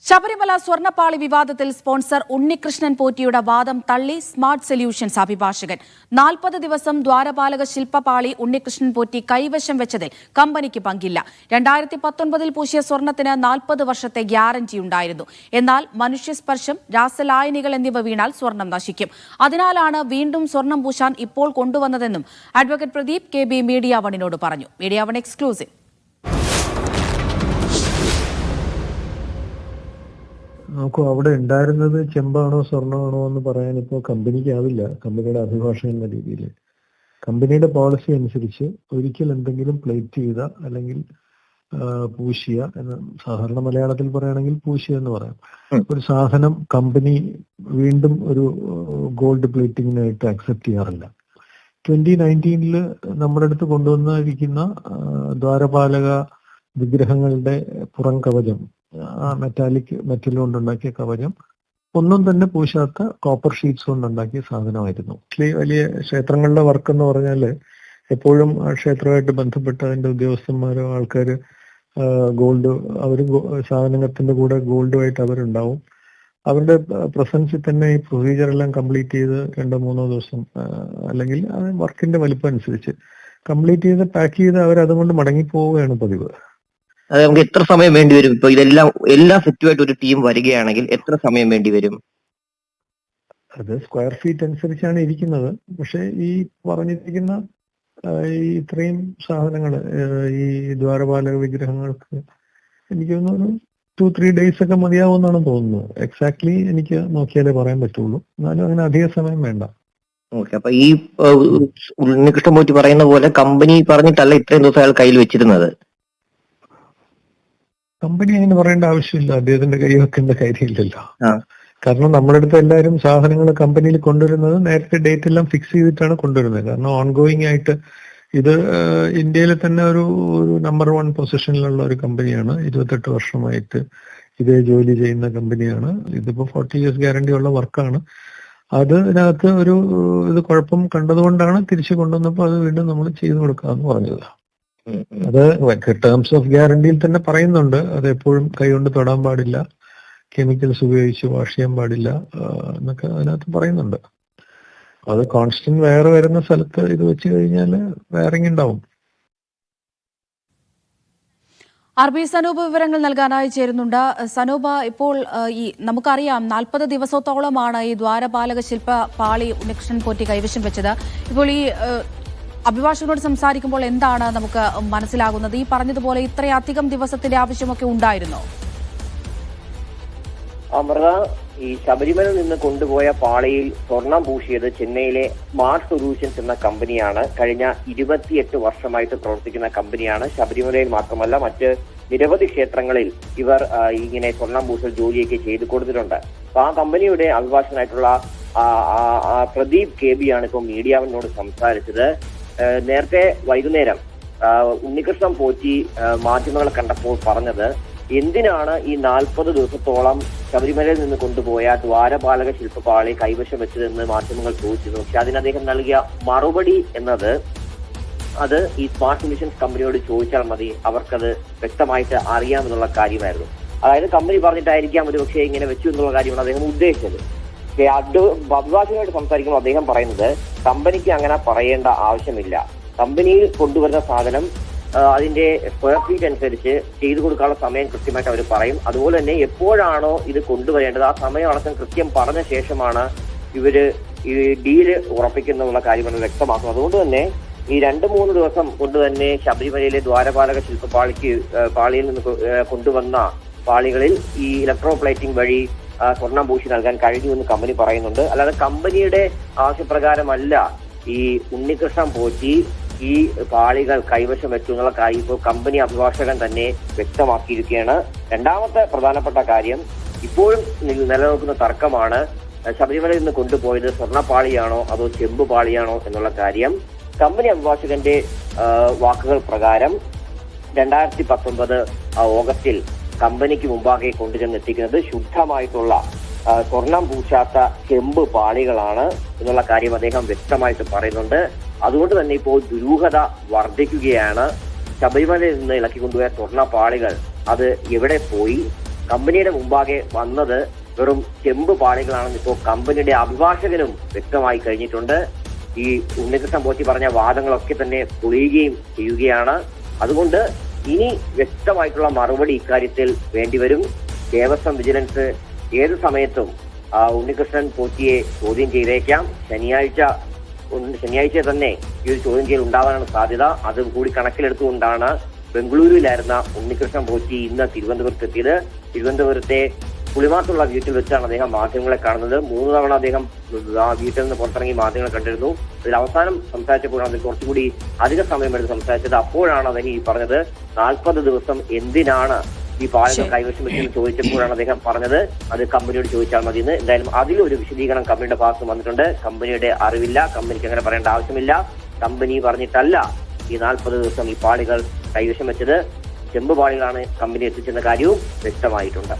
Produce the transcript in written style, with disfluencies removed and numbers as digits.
ശബരിമല സ്വർണ്ണപ്പാളി വിവാദത്തിൽ സ്പോൺസർ ഉണ്ണികൃഷ്ണൻ പോറ്റിയുടെ വാദം തള്ളി സ്മാർട്ട് സൊല്യൂഷൻസ് അഭിഭാഷകൻ. 40 ദിവസം ദ്വാരപാലക ശില്പപാളി ഉണ്ണികൃഷ്ണൻ പോറ്റി കൈവശം വെച്ചതിൽ കമ്പനിക്ക് പങ്കില്ല. 2019 പൂശിയ സ്വർണത്തിന് 40 വർഷത്തെ ഗ്യാരണ്ടിയുണ്ടായിരുന്നു. എന്നാൽ മനുഷ്യസ്പർശം, രാസലായനികൾ എന്നിവ വീണാൽ സ്വർണം നശിക്കും. അതിനാലാണ് വീണ്ടും സ്വർണം പൂശാൻ ഇപ്പോൾ കൊണ്ടുവന്നതെന്നും അഡ്വക്കേറ്റ് പ്രദീപ് KB മീഡിയ വണിനോട് പറഞ്ഞു. Media one exclusive. നോക്കൂ, അവിടെ ഉണ്ടായിരുന്നത് ചെമ്പാണോ സ്വർണ്ണമാണോ എന്ന് പറയാൻ ഇപ്പോൾ കമ്പനിക്കാവില്ല. കമ്പനിയുടെ അഭിഭാഷകൻ എന്ന രീതിയിൽ കമ്പനിയുടെ പോളിസി അനുസരിച്ച് ഒരിക്കൽ എന്തെങ്കിലും പ്ലേറ്റ് ചെയ്ത അല്ലെങ്കിൽ പൂശിയ എന്ന് സാധാരണ മലയാളത്തിൽ പറയുകയാണെങ്കിൽ പൂശിയ എന്ന് പറയാം, ഒരു സാധനം കമ്പനി വീണ്ടും ഒരു ഗോൾഡ് പ്ലേറ്റിങ്ങിനായിട്ട് അക്സെപ്റ്റ് ചെയ്യാറില്ല. 2019 നമ്മുടെ അടുത്ത് കൊണ്ടുവന്നിരിക്കുന്ന ദ്വാരപാലക വിഗ്രഹങ്ങളുടെ പുറം കവചം, മെറ്റാലിക് മെറ്റൽ കൊണ്ടുണ്ടാക്കിയ കവചം ഒന്നും തന്നെ പൂശാത്ത കോപ്പർ ഷീറ്റ്സ് കൊണ്ടുണ്ടാക്കിയ സാധനമായിരുന്നു. വലിയ ക്ഷേത്രങ്ങളുടെ വർക്ക് എന്ന് പറഞ്ഞാൽ എപ്പോഴും ആ ക്ഷേത്രമായിട്ട് ബന്ധപ്പെട്ട അതിന്റെ ഉദ്യോഗസ്ഥന്മാരോ ആൾക്കാർ ഗോൾഡ്, അവരും സാധനത്തിന്റെ കൂടെ ഗോൾഡുമായിട്ട് അവരുണ്ടാവും. അവരുടെ പ്രസൻസിൽ തന്നെ ഈ പ്രൊസീജിയർ എല്ലാം കംപ്ലീറ്റ് ചെയ്ത് 2-3 ദിവസം അല്ലെങ്കിൽ അത് വർക്കിന്റെ വലിപ്പം അനുസരിച്ച് കംപ്ലീറ്റ് ചെയ്ത് പാക്ക് ചെയ്ത് അവരതുകൊണ്ട് മടങ്ങിപ്പോവുകയാണ് പതിവ്. അത് നമുക്ക് എത്ര സമയം വേണ്ടി വരും? ഇപ്പൊ ഇതെല്ലാം സെറ്റുമായിട്ട് ഒരു ടീം വരികയാണെങ്കിൽ എത്ര സമയം വേണ്ടി വരും? അത് സ്ക്വയർ ഫീറ്റ് അനുസരിച്ചാണ് ഇരിക്കുന്നത്. പക്ഷെ ഈ പറഞ്ഞിരിക്കുന്ന ഈ ഇത്രയും സാധനങ്ങൾ, ഈ ദ്വാരപാലക വിഗ്രഹങ്ങൾക്ക് എനിക്ക് തോന്നുന്നു 2-3 days ഒക്കെ മതിയാവുമെന്നാണ് തോന്നുന്നത്. എക്സാക്ട്ലി എനിക്ക് നോക്കിയാലേ പറയാൻ പറ്റുള്ളൂ. എന്നാലും അങ്ങനെ അധിക സമയം വേണ്ട. ഓക്കെ, അപ്പൊ ഈ ഉണ്ണികൃഷ്ണൻ പോറ്റി പറയുന്ന പോലെ കമ്പനി പറഞ്ഞിട്ടല്ല ഇത്രയും ദിവസം അയാൾ കയ്യിൽ വെച്ചിരുന്നത്. കമ്പനി അങ്ങനെ പറയേണ്ട ആവശ്യമില്ല, അദ്ദേഹത്തിന്റെ കൈ വെക്കേണ്ട കാര്യമില്ലല്ലോ. കാരണം നമ്മുടെ അടുത്ത് എല്ലാവരും സാധനങ്ങൾ കമ്പനിയിൽ കൊണ്ടുവരുന്നത് നേരത്തെ ഡേറ്റ് എല്ലാം ഫിക്സ് ചെയ്തിട്ടാണ് കൊണ്ടുവരുന്നത്. കാരണം ഓൺഗോയിങ് ആയിട്ട് ഇത് ഇന്ത്യയിലെ തന്നെ ഒരു നമ്പർ 1 പൊസിഷനിലുള്ള ഒരു കമ്പനിയാണ്. 28 വർഷമായിട്ട് ഇതേ ജോലി ചെയ്യുന്ന കമ്പനിയാണ്. ഇതിപ്പോ 40 years ഗ്യാരണ്ടി ഉള്ള വർക്കാണ്. അതിനകത്ത് ഇത് കുഴപ്പം കണ്ടതുകൊണ്ടാണ് തിരിച്ചു കൊണ്ടുവന്നപ്പോൾ അത് വീണ്ടും നമ്മൾ ചെയ്തു കൊടുക്കാമെന്ന് പറഞ്ഞത്. അത് ടേംസ് ഓഫ് ഗ്യാരണ്ടിയിൽ തന്നെ പറയുന്നുണ്ട്, അത് എപ്പോഴും കൈകൊണ്ട് തൊടാൻ പാടില്ല, കെമിക്കൽസ് ഉപയോഗിച്ച് വാഷ് ചെയ്യാൻ പാടില്ല എന്നൊക്കെ അതിനകത്ത് പറയുന്നുണ്ട്. അത് കോൺസ്റ്റന്റ് വയർ വരുന്ന സ്ഥലത്ത് ഇത് വെച്ച് കഴിഞ്ഞാൽ വയറിംഗ് ഉണ്ടാവും. RB സനൂപ് വിവരങ്ങൾ നൽകാനായി ചേരുന്നുണ്ട്. സനൂപ, ഇപ്പോൾ നമുക്കറിയാം 40 ദിവസത്തോളമാണ് ഈ ദ്വാരപാലക ശില്പ പാളി ഉണ്ണികൃഷ്ണൻ പോറ്റി കൈവശം വെച്ചത്. ഇപ്പോൾ ഈ അഭിഭാഷകനോട് സംസാരിക്കുമ്പോൾ എന്താണ് നമുക്ക് മനസ്സിലാകുന്നത്? ഈ പറഞ്ഞതുപോലെ ഇത്രയധികം ദിവസത്തിന്റെ ആവശ്യമൊക്കെ ഉണ്ടായിരുന്നോ? അമൃത, ഈ ശബരിമലയിൽ നിന്ന് കൊണ്ടുപോയ പാളിയിൽ സ്വർണം പൂശിയത് ചെന്നൈയിലെ സ്മാർട്ട് സൊല്യൂഷൻസ് എന്ന കമ്പനിയാണ്. കഴിഞ്ഞ 28 വർഷമായിട്ട് പ്രവർത്തിക്കുന്ന കമ്പനിയാണ്. ശബരിമലയിൽ മാത്രമല്ല, മറ്റ് നിരവധി ക്ഷേത്രങ്ങളിൽ ഇവർ ഇങ്ങനെ സ്വർണം പൂശൽ ജോലിയൊക്കെ ചെയ്തു കൊടുത്തിട്ടുണ്ട്. അപ്പൊ ആ കമ്പനിയുടെ അഭിഭാഷകനായിട്ടുള്ള പ്രദീപ് KB ആണ് ഇപ്പോൾ മീഡിയ വണിനോട് സംസാരിച്ചത്. നേരത്തെ വൈകുന്നേരം ഉണ്ണികൃഷ്ണൻ പോറ്റി മാധ്യമങ്ങളെ കണ്ടപ്പോൾ പറഞ്ഞത്, എന്തിനാണ് ഈ 40 ദിവസത്തോളം ശബരിമലയിൽ നിന്ന് കൊണ്ടുപോയ ദ്വാരപാലക ശില്പപാളി കൈവശം വെച്ചതെന്ന് മാധ്യമങ്ങൾ ചോദിച്ചിരുന്നു. പക്ഷെ അതിന് അദ്ദേഹം നൽകിയ മറുപടി എന്നത്, അത് ഈ സ്മാർട്ട് സൊല്യൂഷൻസ് കമ്പനിയോട് ചോദിച്ചാൽ മതി, അവർക്കത് വ്യക്തമായിട്ട് അറിയാമെന്നുള്ള കാര്യമായിരുന്നു. അതായത് കമ്പനി പറഞ്ഞിട്ടായിരിക്കാം ഒരു പക്ഷേ ഇങ്ങനെ വെച്ചു എന്നുള്ള കാര്യമാണ് അദ്ദേഹം ഉദ്ദേശിച്ചത്. അഭിഭാഷകനായിട്ട് സംസാരിക്കുമ്പോൾ അദ്ദേഹം പറയുന്നത്, കമ്പനിക്ക് അങ്ങനെ പറയേണ്ട ആവശ്യമില്ല. കമ്പനിയിൽ കൊണ്ടുവരുന്ന സാധനം അതിന്റെ സ്ക്വയർ ഫീറ്റ് അനുസരിച്ച് ചെയ്തു കൊടുക്കാനുള്ള സമയം കൃത്യമായിട്ട് അവർ പറയും. അതുപോലെ തന്നെ എപ്പോഴാണോ ഇത് കൊണ്ടുവരേണ്ടത് ആ സമയം അടക്കം കൃത്യം പറഞ്ഞ ശേഷമാണ് ഇവര് ഈ ഡീല് ഉറപ്പിക്കുന്നുള്ള കാര്യമാണ് വ്യക്തമാക്കുന്നത്. അതുകൊണ്ട് തന്നെ ഈ 2-3 ദിവസം കൊണ്ട് തന്നെ ശബരിമലയിലെ ദ്വാരപാലക പാളിയിൽ നിന്ന് കൊണ്ടുവന്ന പാളികളിൽ ഈ ഇലക്ട്രോപ്ലേറ്റിംഗ് വഴി സ്വർണം പൂശി നൽകാൻ കഴിഞ്ഞുവെന്ന് കമ്പനി പറയുന്നുണ്ട്. അല്ലാതെ കമ്പനിയുടെ ആവശ്യപ്രകാരമല്ല ഈ ഉണ്ണികൃഷ്ണൻ പോറ്റി ഈ പാളികൾ കൈവശം വെച്ചു എന്നുള്ള കാര്യം ഇപ്പോൾ കമ്പനി അഭിഭാഷകൻ തന്നെ വ്യക്തമാക്കിയിരിക്കുകയാണ്. രണ്ടാമത്തെ പ്രധാനപ്പെട്ട കാര്യം, ഇപ്പോഴും നിലനിൽക്കുന്ന തർക്കമാണ് ശബരിമലയിൽ നിന്ന് കൊണ്ടുപോയത് സ്വർണ്ണപ്പാളിയാണോ അതോ ചെമ്പ് പാളിയാണോ എന്നുള്ള കാര്യം. കമ്പനി അഭിഭാഷകന്റെ വാക്കുകൾ പ്രകാരം 2019 ഓഗസ്റ്റിൽ കമ്പനിക്ക് മുമ്പാകെ കൊണ്ടുചെന്നെത്തിക്കുന്നത് ശുദ്ധമായിട്ടുള്ള സ്വർണം പൂശാത്ത ചെമ്പ് പാളികളാണ് എന്നുള്ള കാര്യം അദ്ദേഹം വ്യക്തമായിട്ട് പറയുന്നുണ്ട്. അതുകൊണ്ട് തന്നെ ഇപ്പോൾ ദുരൂഹത വർദ്ധിക്കുകയാണ്. ശബരിമലയിൽ നിന്ന് ഇളക്കിക്കൊണ്ടുപോയ സ്വർണ്ണ പാളികൾ അത് എവിടെ പോയി, കമ്പനിയുടെ മുമ്പാകെ വന്നത് വെറും ചെമ്പ് പാളികളാണെന്ന് ഇപ്പോൾ കമ്പനിയുടെ അഭിഭാഷകനും വ്യക്തമായി കഴിഞ്ഞിട്ടുണ്ട്. ഈ ഉണ്ണികൃഷ്ണൻ പോറ്റി പറഞ്ഞ വാദങ്ങളൊക്കെ തന്നെ പൊളിയുകയും ചെയ്യുകയാണ്. അതുകൊണ്ട് ഇനി വ്യക്തമായിട്ടുള്ള മറുപടി ഇക്കാര്യത്തിൽ വേണ്ടിവരും. ദേവസ്വം വിജിലൻസ് ഏത് സമയത്തും ഉണ്ണികൃഷ്ണൻ പോറ്റിയെ ചോദ്യം ചെയ്തേക്കാം. ശനിയാഴ്ച തന്നെ ഈ ഒരു ചോദ്യം ചെയ്യൽ ഉണ്ടാവാനാണ് സാധ്യത. അത് കൂടി കണക്കിലെടുത്തുകൊണ്ടാണ് ബംഗളൂരുവിലായിരുന്ന ഉണ്ണികൃഷ്ണൻ പോറ്റി ഇന്ന് തിരുവനന്തപുരത്ത് എത്തിയത്. തിരുവനന്തപുരത്തെ പുളിമാത്തുള്ള വീട്ടിൽ വെച്ചാണ് അദ്ദേഹം മാധ്യമങ്ങളെ കാണുന്നത്. 3 തവണ അദ്ദേഹം ആ വീട്ടിൽ നിന്ന് പുറത്തിറങ്ങി മാധ്യമങ്ങളെ കണ്ടിരുന്നു. അതിൽ അവസാനം സംസാരിച്ചപ്പോഴാണ് അതിൽ കുറച്ചുകൂടി അധിക സമയമെടുത്ത് സംസാരിച്ചത്. അപ്പോഴാണ് അദ്ദേഹം ഈ പറഞ്ഞത് 40 ദിവസം എന്തിനാണ് ഈ പാലങ്ങൾ കൈവശം വെച്ചെന്ന് ചോദിച്ചപ്പോഴാണ് അദ്ദേഹം പറഞ്ഞത് അത് കമ്പനിയോട് ചോദിച്ചാൽ മതി എന്ന്. എന്തായാലും അതിലൊരു വിശദീകരണം കമ്പനിയുടെ ഭാഗത്ത് വന്നിട്ടുണ്ട്. കമ്പനിയുടെ അറിവില്ല, കമ്പനിക്ക് അങ്ങനെ പറയേണ്ട ആവശ്യമില്ല, കമ്പനി പറഞ്ഞിട്ടല്ല ഈ 40 ദിവസം ഈ പാളികൾ കൈവശം വെച്ചത്, ചെമ്പ് പാളികളാണ് കമ്പനി എത്തിച്ചെന്ന കാര്യവും വ്യക്തമായിട്ടുണ്ട്.